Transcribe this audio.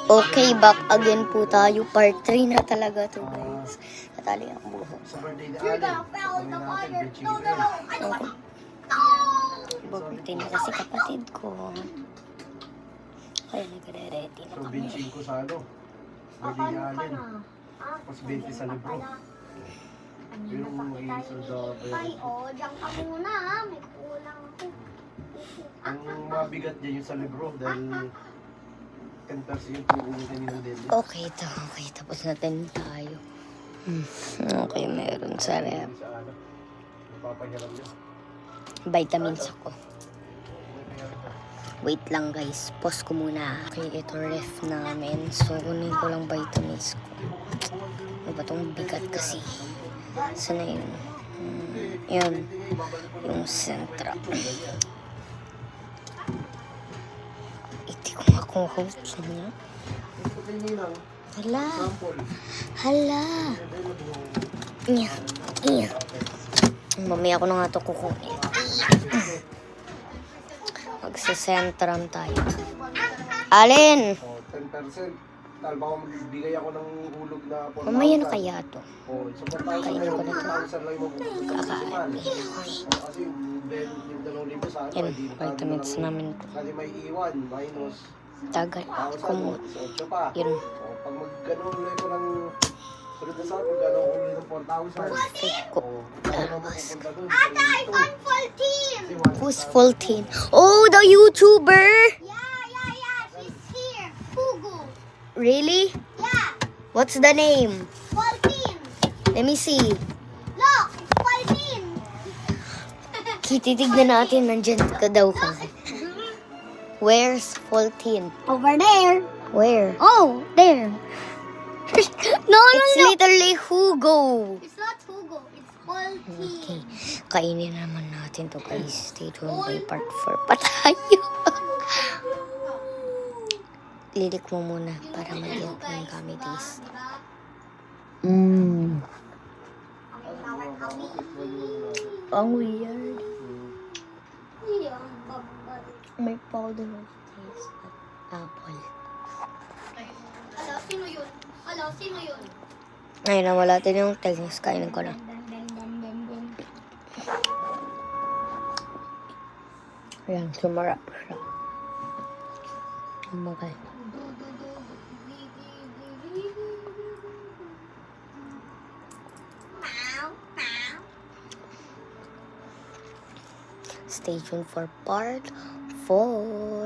Okay, back again po tayo. Part 3 na talaga to, guys. Natali ang buhok. Sa birthday ni Allen, kumain natin with chicken. Birthday na kasi kapatid ko. Kaya nagre-ready na So, kami. benching ko sa ano, birthday ni Allen. Tapos 20 sa libro. Yung mga iso sa Ay, diyan ka muna ha. May kulang ako. ang mabigat dyan yung sa libro dahil 10% yung pinag-uwitan nilang deli. Okay, tapos natin tayo. Okay, meron sa rep. Sa ano, napapahiram niya. Vitamins ako. Wait lang, guys. Pause ko muna. Okay, ito ref namin. So, kunin ko lang vitamins ko. Ano ba itong bigat kasi? Sana yun? Yun. Yung Centra. Hindi ko makuha sa niya. Hala. Hala. Iya. Mamaya ko na nga ito kukunin. Magsasentram tayo. Alin? 10%. Tal, baka magbigay ako ng hulog na 4,000. Mamaya na kaya ito. So 4,000 Kainin ko na to. 4,000 lang yung mabubuto sa Kakain. kasi yung 2,000 sa Yan, vitamins namin. Kasi may iwan, minus Tagal. 1,000, Kumot. 8 pa. Yun. O, pag mag-ganun ulit ko ng sunod na saan, pag ganun ulit ng 4,000. Ko. Ata, iPhone 14! Who's 14? Oh, the YouTuber! Yeah. She's here. Hugo. Really? Yeah. What's the name? 14. Let me see. Look, 14. Titignan natin, nandyan ka daw kasi. Where's 14? Over there. Where? Oh, there. No. It's literally Hugo. It's not Hugo. It's 14. Okay. Kainin naman natin to, guys. Stay tuned, by part 4 pa tayo. Lilik mo muna para mag-get ng gummy taste. Ang weird. May powder of taste at apple. Sino yun? Ayun na, wala din yung taste. Kainin ko na. Ayan, sumarap siya. Okay. Stay tuned for part 4.